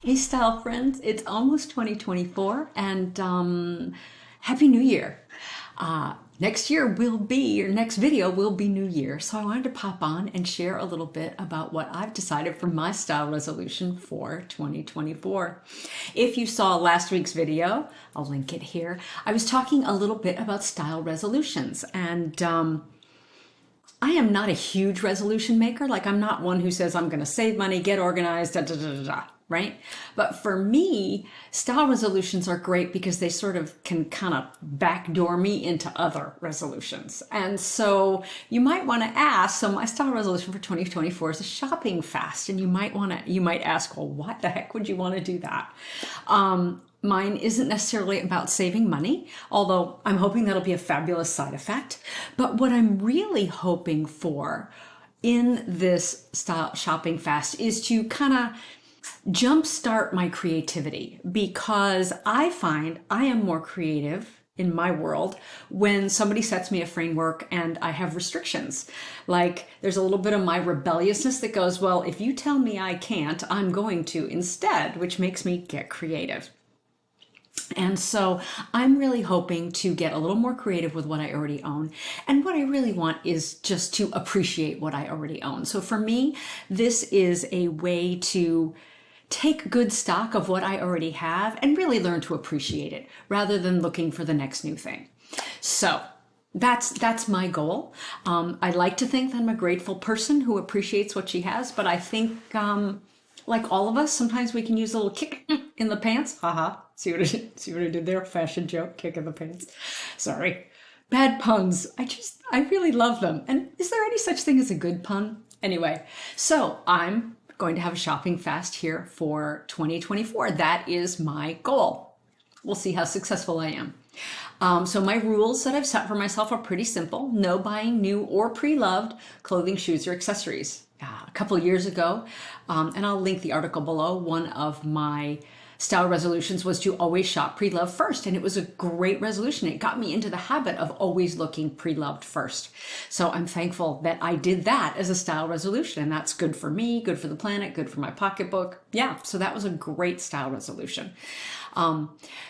Hey, style friends, it's almost 2024 and Happy New Year. Next year will be, your next video will be New Year. So I wanted to pop on and share a little bit about what I've decided for my style resolution for 2024. If you saw last week's video, I'll link it here. I was talking a little bit about style resolutions and I am not a huge resolution maker. Like, I'm not one who says I'm going to save money, get organized, da da da da da, right? But for me, style resolutions are great because they sort of can kind of backdoor me into other resolutions. And so you might want to ask, so my style resolution for 2024 is a shopping fast. And you might ask, well, what the heck would you want to do that? Mine isn't necessarily about saving money, although I'm hoping that'll be a fabulous side effect. But what I'm really hoping for in this style shopping fast is to kind of jumpstart my creativity because I find I am more creative in my world when somebody sets me a framework and I have restrictions. Like, there's a little bit of my rebelliousness that goes, well, if you tell me I can't, I'm going to instead, which makes me get creative. And so I'm really hoping to get a little more creative with what I already own. And what I really want is just to appreciate what I already own. So for me, this is a way to take good stock of what I already have and really learn to appreciate it rather than looking for the next new thing. So that's my goal. I like to think that I'm a grateful person who appreciates what she has, but I think like all of us, sometimes we can use a little kick in the pants. Haha. See what I did there? Fashion joke, kick in the pants. Sorry. Bad puns. I really love them. And is there any such thing as a good pun? Anyway, so I'm going to have a shopping fast here for 2024. That is my goal. We'll see how successful I am. So my rules that I've set for myself are pretty simple. No buying new or pre-loved clothing, shoes, or accessories. A couple of years ago, and I'll link the article below, one of my style resolutions was to always shop pre-loved first. And it was a great resolution. It got me into the habit of always looking pre-loved first. So I'm thankful that I did that as a style resolution. And that's good for me, good for the planet, good for my pocketbook. Yeah, so that was a great style resolution.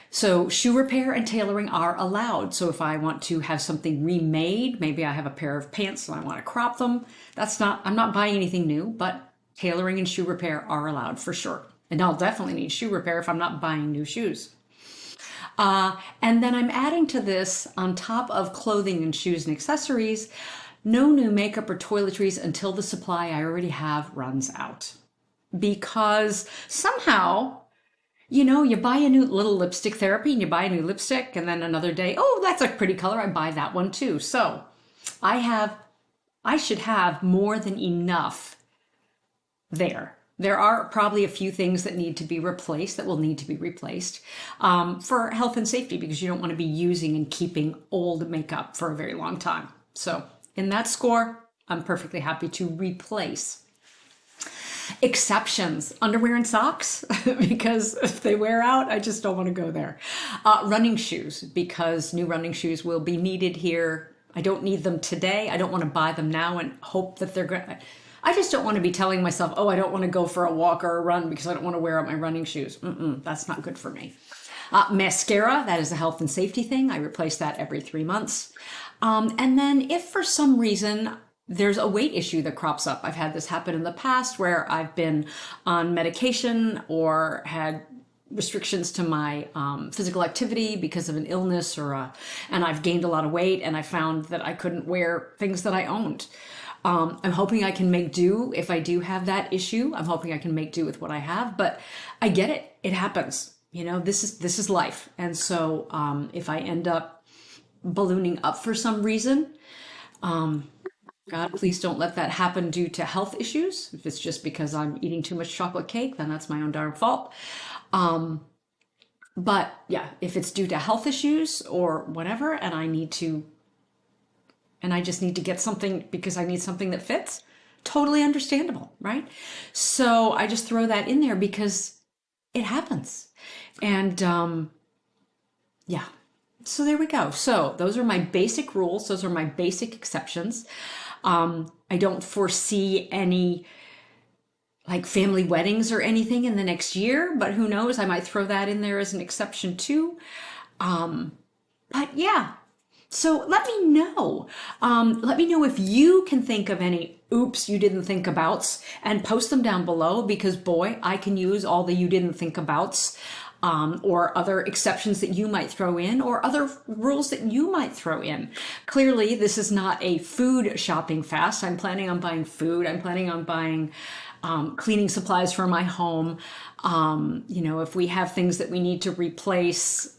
So shoe repair and tailoring are allowed. So if I want to have something remade, maybe I have a pair of pants and I want to crop them. I'm not buying anything new, but tailoring and shoe repair are allowed for sure. And I'll definitely need shoe repair if I'm not buying new shoes. And then I'm adding to this, on top of clothing and shoes and accessories, no new makeup or toiletries until the supply I already have runs out. Because somehow, you buy a new little lipstick therapy and you buy a new lipstick, and then another day, oh, that's a pretty color, I buy that one too. So I should have more than enough there. There are probably a few things that need to be replaced, that will need to be replaced for health and safety, because you don't want to be using and keeping old makeup for a very long time. So in that score, I'm perfectly happy to replace. Exceptions, underwear and socks, because if they wear out, I just don't want to go there. Running shoes, because new running shoes will be needed here. I don't need them today. I don't want to buy them now and hope that they're going to. I just don't want to be telling myself, oh, I don't want to go for a walk or a run because I don't want to wear out my running shoes. That's not good for me. Mascara, that is a health and safety thing. I replace that every 3 months. And then if for some reason there's a weight issue that crops up, I've had this happen in the past where I've been on medication or had restrictions to my physical activity because of an illness and I've gained a lot of weight and I found that I couldn't wear things that I owned. I'm hoping I can make do if I do have that issue. I'm hoping I can make do with what I have, but I get it. It happens. This is life. And so if I end up ballooning up for some reason, God, please don't let that happen due to health issues. If it's just because I'm eating too much chocolate cake, then that's my own darn fault. But yeah, if it's due to health issues or whatever, and I just need to get something because I need something that fits, totally understandable, right? So I just throw that in there because it happens. And yeah, so there we go. So those are my basic rules. Those are my basic exceptions. I don't foresee any like family weddings or anything in the next year, but who knows? I might throw that in there as an exception too. But yeah, so let me know. Let me know if you can think of any oops you didn't think abouts and post them down below because boy, I can use all the you didn't think abouts or other exceptions that you might throw in or other rules that you might throw in. Clearly, this is not a food shopping fast. I'm planning on buying food. I'm planning on buying cleaning supplies for my home. You know, if we have things that we need to replace,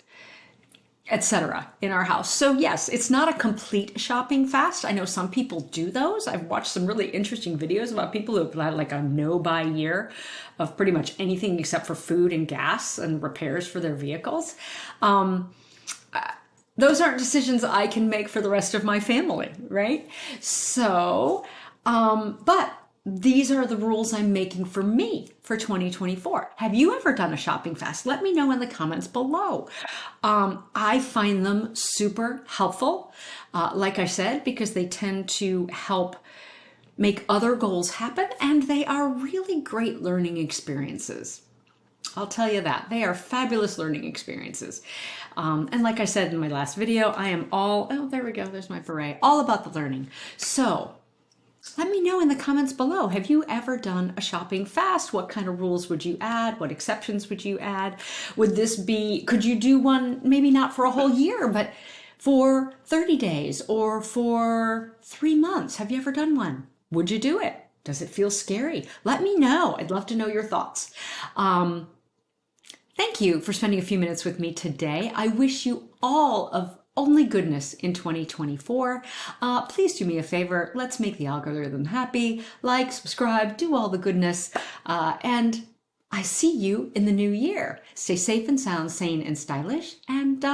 etc. in our house. So yes, it's not a complete shopping fast. I know some people do those. I've watched some really interesting videos about people who've had like a no-buy year of pretty much anything except for food and gas and repairs for their vehicles. Those aren't decisions I can make for the rest of my family, right? So, but these are the rules I'm making for me for 2024. Have you ever done a shopping fast? Let me know in the comments below. I find them super helpful, like I said, because they tend to help make other goals happen, and they are really great learning experiences. I'll tell you that. They are fabulous learning experiences. And like I said in my last video, I am all, oh, there we go, there's my beret, all about the learning. So let me know in the comments below. Have you ever done a shopping fast? What kind of rules would you add? What exceptions would you add? Would this be, could you do one, maybe not for a whole year, but for 30 days or for 3 months? Have you ever done one? Would you do it? Does it feel scary? Let me know. I'd love to know your thoughts. Thank you for spending a few minutes with me today. I wish you all of only goodness in 2024. Please do me a favor. Let's make the algorithm happy. Like, subscribe, do all the goodness. And I see you in the new year. Stay safe and sound, sane and stylish. And